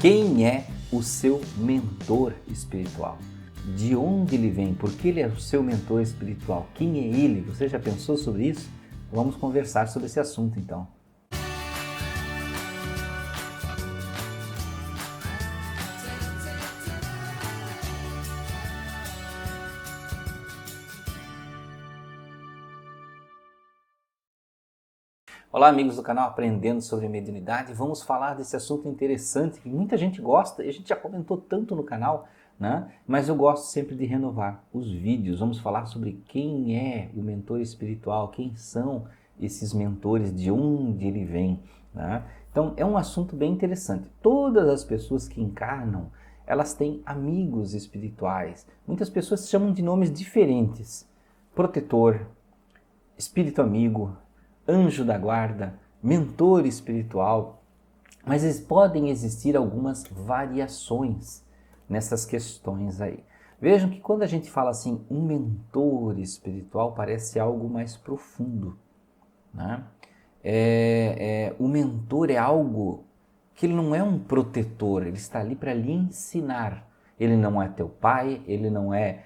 Quem é o seu mentor espiritual? De onde ele vem? Por que ele é o seu mentor espiritual? Quem é ele? Você já pensou sobre isso? Vamos conversar sobre esse assunto então. Olá amigos do canal Aprendendo sobre Mediunidade, vamos falar desse assunto interessante que muita gente gosta e a gente já comentou tanto no canal, né? Mas eu gosto sempre de renovar os vídeos. Vamos falar sobre quem é o mentor espiritual, quem são esses mentores, de onde ele vem, né? Então é um assunto bem interessante. Todas as pessoas que encarnam, elas têm amigos espirituais. Muitas pessoas chamam de nomes diferentes: protetor, espírito amigo, anjo da guarda, mentor espiritual, mas podem existir algumas variações nessas questões aí. Vejam que quando a gente fala assim, um mentor espiritual, parece algo mais profundo, né? O mentor é algo que ele não é um protetor, ele está ali para lhe ensinar. Ele não é teu pai, ele não é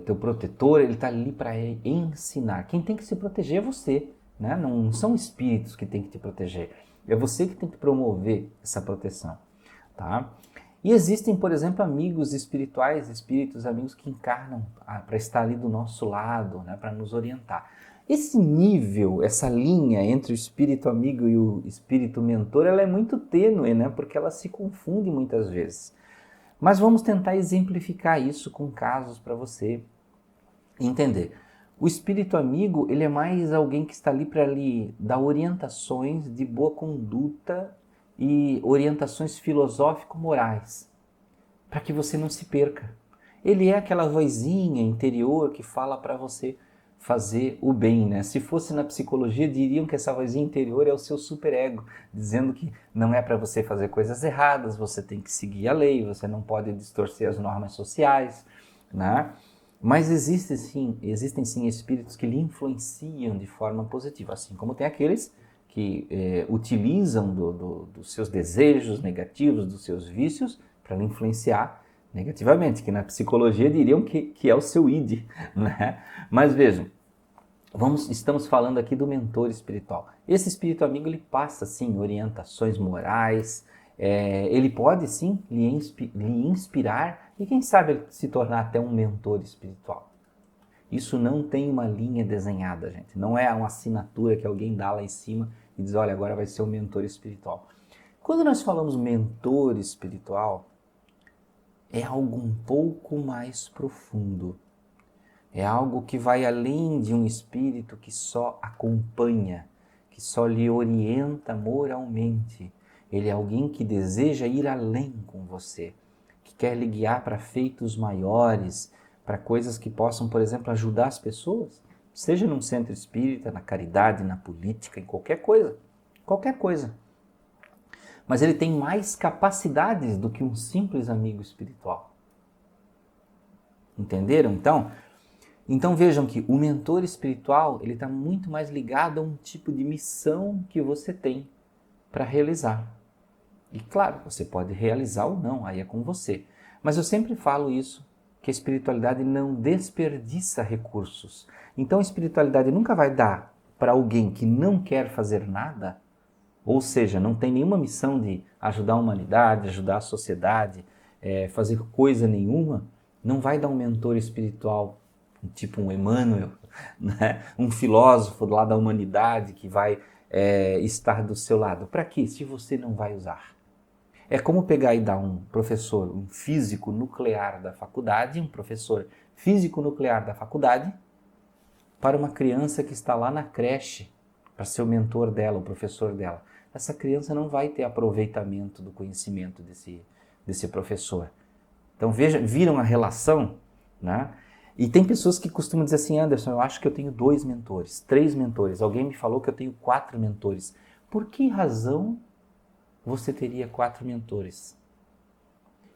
teu protetor, ele está ali para ensinar. Quem tem que se proteger é você, né? Não são espíritos que tem que te proteger, é você que tem que promover essa proteção, tá? E existem, por exemplo, amigos espirituais, espíritos amigos que encarnam para estar ali do nosso lado, né? Para nos orientar. Esse nível, essa linha entre o espírito amigo e o espírito mentor, ela é muito tênue, né? Porque ela se confunde muitas vezes. Mas vamos tentar exemplificar isso com casos para você entender. O espírito amigo, ele é mais alguém que está ali para lhe dar orientações de boa conduta e orientações filosófico-morais, para que você não se perca. Ele é aquela vozinha interior que fala para você fazer o bem, né? Se fosse na psicologia, diriam que essa vozinha interior é o seu superego, dizendo que não é para você fazer coisas erradas, você tem que seguir a lei, você não pode distorcer as normas sociais, né? Mas existem sim espíritos que lhe influenciam de forma positiva, assim como tem aqueles que utilizam dos seus desejos negativos, dos seus vícios, para lhe influenciar negativamente, que na psicologia diriam que é o seu id, né? Mas vejam, estamos falando aqui do mentor espiritual. Esse espírito amigo, ele passa sim orientações morais, ele pode sim lhe inspirar e quem sabe se tornar até um mentor espiritual. Isso não tem uma linha desenhada, gente. Não é uma assinatura que alguém dá lá em cima e diz, olha, agora vai ser o mentor espiritual. Quando nós falamos mentor espiritual, é algo um pouco mais profundo. É algo que vai além de um espírito que só acompanha, que só lhe orienta moralmente. Ele é alguém que deseja ir além com você, que quer lhe guiar para feitos maiores, para coisas que possam, por exemplo, ajudar as pessoas, seja num centro espírita, na caridade, na política, em qualquer coisa. Qualquer coisa. Mas ele tem mais capacidades do que um simples amigo espiritual. Entenderam, então? Então vejam que o mentor espiritual, ele está muito mais ligado a um tipo de missão que você tem para realizar. E claro, você pode realizar ou não, aí é com você. Mas eu sempre falo isso, que a espiritualidade não desperdiça recursos. Então a espiritualidade nunca vai dar para alguém que não quer fazer nada, ou seja, não tem nenhuma missão de ajudar a humanidade, ajudar a sociedade, fazer coisa nenhuma, não vai dar um mentor espiritual tipo um Emmanuel, né? Um filósofo lá da humanidade que vai estar do seu lado. Para quê? Se você não vai usar. É como pegar e dar um professor, um físico nuclear da faculdade, um professor físico nuclear da faculdade, para uma criança que está lá na creche, para ser o mentor dela, o professor dela. Essa criança não vai ter aproveitamento do conhecimento desse professor. Então viram a relação, né? E tem pessoas que costumam dizer assim, Anderson, eu acho que eu tenho 2 mentores, 3 mentores. Alguém me falou que eu tenho 4 mentores. Por que razão você teria 4 mentores?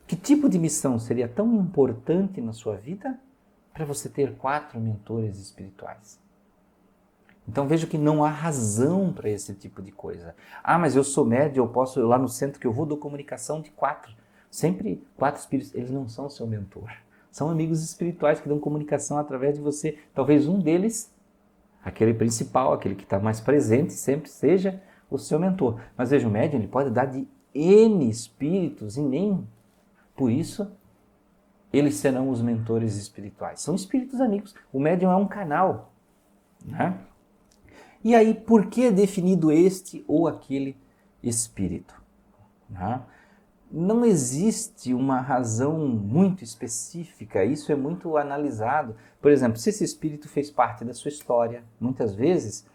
Que tipo de missão seria tão importante na sua vida para você ter 4 mentores espirituais? Então veja que não há razão para esse tipo de coisa. Ah, mas eu sou médium, eu posso, lá no centro que eu vou, dou comunicação de 4. Sempre 4 espíritos, eles não são seu mentor. São amigos espirituais que dão comunicação através de você. Talvez um deles, aquele principal, aquele que está mais presente, sempre seja o seu mentor. Mas veja, o médium ele pode dar de N espíritos e nem por isso eles serão os mentores espirituais. São espíritos amigos. O médium é um canal, né? E aí, por que é definido este ou aquele espírito? Né? Não existe uma razão muito específica, isso é muito analisado. Por exemplo, se esse espírito fez parte da sua história, muitas vezes,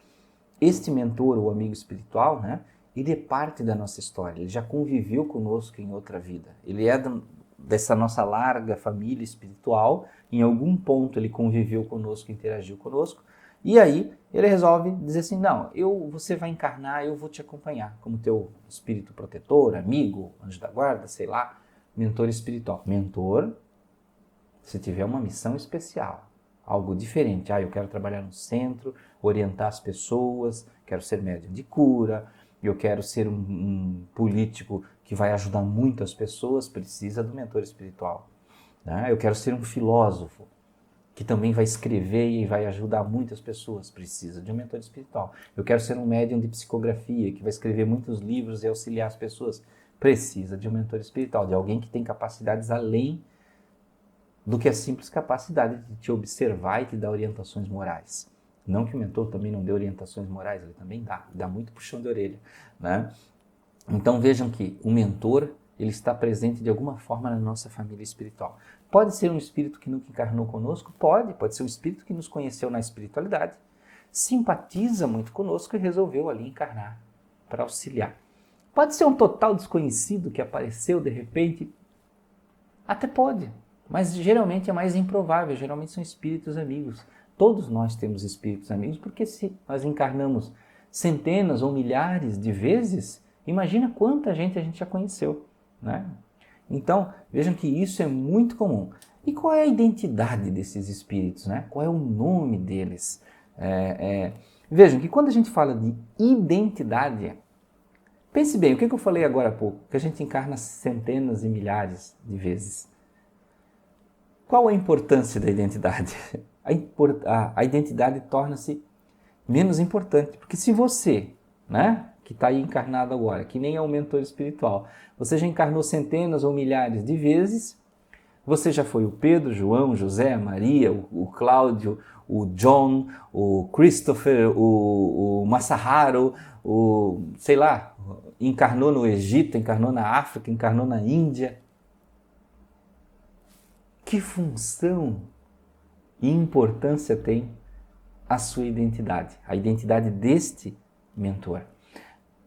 este mentor ou amigo espiritual, né, ele é parte da nossa história, ele já conviveu conosco em outra vida. Ele é dessa nossa larga família espiritual, em algum ponto ele conviveu conosco, interagiu conosco, e aí ele resolve dizer assim, não, você vai encarnar, eu vou te acompanhar, como teu espírito protetor, amigo, anjo da guarda, sei lá, mentor espiritual. Mentor, se tiver uma missão especial, algo diferente. Eu quero trabalhar no centro, orientar as pessoas, quero ser médium de cura, eu quero ser um político que vai ajudar muito as pessoas, precisa do mentor espiritual. Né? Eu quero ser um filósofo, que também vai escrever e vai ajudar muitas pessoas, precisa de um mentor espiritual. Eu quero ser um médium de psicografia, que vai escrever muitos livros e auxiliar as pessoas, precisa de um mentor espiritual, de alguém que tem capacidades além do que a simples capacidade de te observar e te dar orientações morais. Não que o mentor também não dê orientações morais, ele também dá muito puxão de orelha, né? Então vejam que o mentor, ele está presente de alguma forma na nossa família espiritual. Pode ser um espírito que nunca encarnou conosco? Pode ser um espírito que nos conheceu na espiritualidade, simpatiza muito conosco e resolveu ali encarnar para auxiliar. Pode ser um total desconhecido que apareceu de repente? Até pode, mas geralmente é mais improvável, geralmente são espíritos amigos. Todos nós temos espíritos amigos, porque se nós encarnamos centenas ou milhares de vezes, imagina quanta gente a gente já conheceu, né? Então, vejam que isso é muito comum. E qual é a identidade desses espíritos, né? Qual é o nome deles? Vejam que quando a gente fala de identidade, pense bem, o que eu falei agora há pouco? Que a gente encarna centenas e milhares de vezes. Qual a importância da identidade? A identidade torna-se menos importante, porque se você, né, que está aí encarnado agora, que nem é um mentor espiritual, você já encarnou centenas ou milhares de vezes, você já foi o Pedro, João, José, Maria, o Cláudio, o John, o Christopher, o Masaharu, sei lá, encarnou no Egito, encarnou na África, encarnou na Índia. Que função e importância tem a sua identidade, a identidade deste mentor?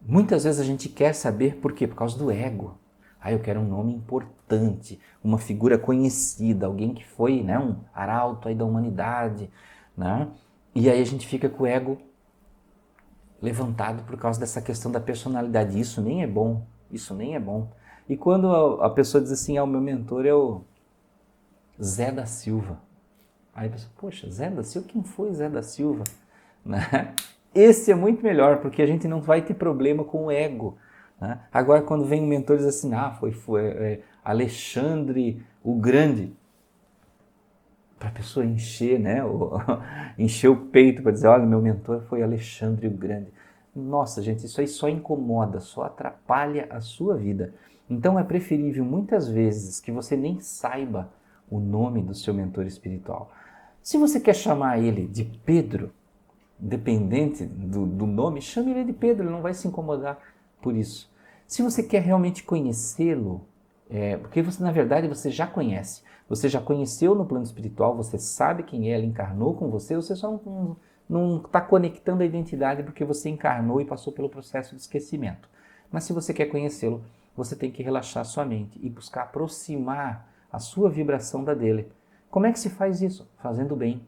Muitas vezes a gente quer saber por quê? Por causa do ego. Eu quero um nome importante, uma figura conhecida, alguém que foi, né, um arauto aí da humanidade, né? E aí a gente fica com o ego levantado por causa dessa questão da personalidade. Isso nem é bom, isso nem é bom. E quando a pessoa diz assim, o meu mentor é o Zé da Silva. Aí a pessoa, poxa, Zé da Silva? Quem foi Zé da Silva? Né? Esse é muito melhor, porque a gente não vai ter problema com o ego. Né? Agora, quando vem um mentor e diz assim, foi Alexandre o Grande, para a pessoa encher, né? Encher o peito para dizer, olha, meu mentor foi Alexandre o Grande. Nossa, gente, isso aí só incomoda, só atrapalha a sua vida. Então é preferível muitas vezes que você nem saiba o nome do seu mentor espiritual. Se você quer chamar ele de Pedro, independente do nome, chame ele de Pedro, ele não vai se incomodar por isso. Se você quer realmente conhecê-lo, porque você, na verdade, você já conhece, você já conheceu no plano espiritual, você sabe quem é, ele encarnou com você, você só não está conectando a identidade porque você encarnou e passou pelo processo de esquecimento. Mas se você quer conhecê-lo, você tem que relaxar sua mente e buscar aproximar a sua vibração da dele. Como é que se faz isso? Fazendo o bem.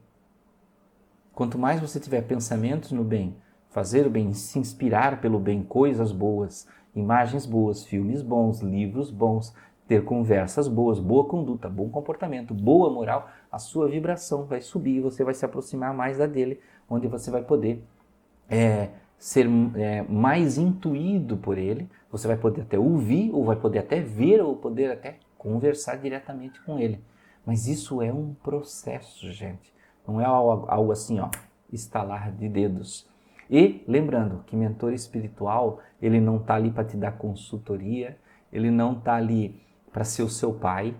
Quanto mais você tiver pensamentos no bem, fazer o bem, se inspirar pelo bem, coisas boas, imagens boas, filmes bons, livros bons, ter conversas boas, boa conduta, bom comportamento, boa moral, a sua vibração vai subir e você vai se aproximar mais da dele, onde você vai poder ser mais intuído por ele, você vai poder até ouvir, ou vai poder até ver, ou poder até conversar diretamente com ele. Mas isso é um processo, gente. Não é algo assim, ó, estalar de dedos. E lembrando que mentor espiritual, ele não está ali para te dar consultoria, ele não está ali para ser o seu pai,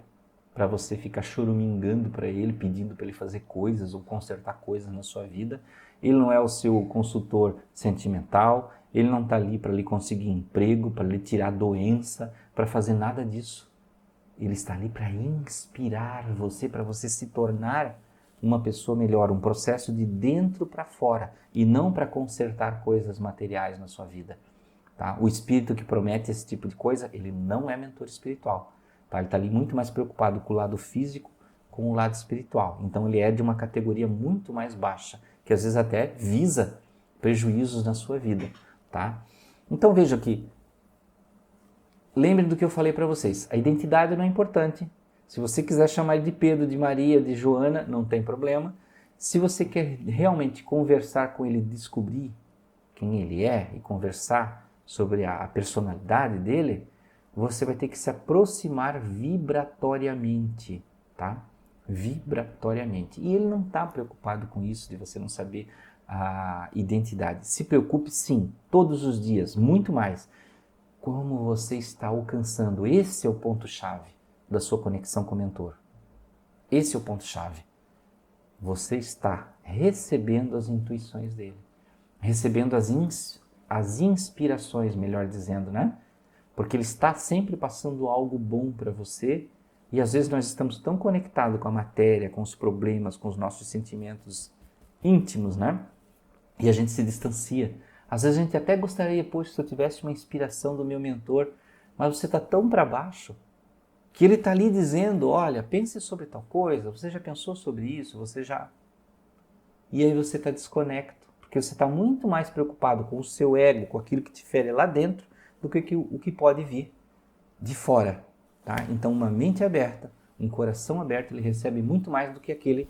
para você ficar choramingando para ele, pedindo para ele fazer coisas ou consertar coisas na sua vida. Ele não é o seu consultor sentimental, ele não está ali para lhe conseguir emprego, para lhe tirar doença, para fazer nada disso. Ele está ali para inspirar você, para você se tornar uma pessoa melhor, um processo de dentro para fora e não para consertar coisas materiais na sua vida. Tá? O espírito que promete esse tipo de coisa, ele não é mentor espiritual. Tá? Ele está ali muito mais preocupado com o lado físico, com o lado espiritual. Então ele é de uma categoria muito mais baixa, que às vezes até visa prejuízos na sua vida. Tá? Então veja aqui, lembre do que eu falei para vocês, a identidade não é importante. Se você quiser chamar de Pedro, de Maria, de Joana, não tem problema. Se você quer realmente conversar com ele, descobrir quem ele é e conversar sobre a personalidade dele, você vai ter que se aproximar vibratoriamente, tá? Vibratoriamente. E ele não está preocupado com isso, de você não saber a identidade. Se preocupe sim, todos os dias, muito mais. Como você está alcançando? Esse é o ponto-chave da sua conexão com o mentor. Esse é o ponto-chave. Você está recebendo as intuições dele, recebendo as inspirações, melhor dizendo, né? Porque ele está sempre passando algo bom para você e às vezes nós estamos tão conectados com a matéria, com os problemas, com os nossos sentimentos íntimos, né? E a gente se distancia. Às vezes a gente até gostaria, poxa, se eu tivesse uma inspiração do meu mentor, mas você está tão para baixo que ele está ali dizendo, olha, pense sobre tal coisa, você já pensou sobre isso, você já... E aí você está desconecto, porque você está muito mais preocupado com o seu ego, com aquilo que te fere lá dentro, do que o que pode vir de fora. Tá? Então uma mente aberta, um coração aberto, ele recebe muito mais do que aquele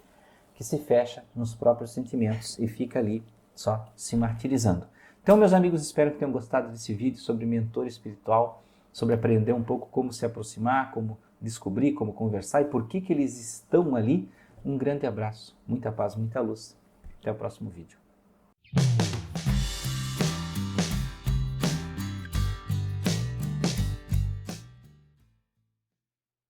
que se fecha nos próprios sentimentos e fica ali só se martirizando. Então, meus amigos, espero que tenham gostado desse vídeo sobre mentor espiritual, sobre aprender um pouco como se aproximar, como descobrir, como conversar e por que eles estão ali. Um grande abraço, muita paz, muita luz. Até o próximo vídeo.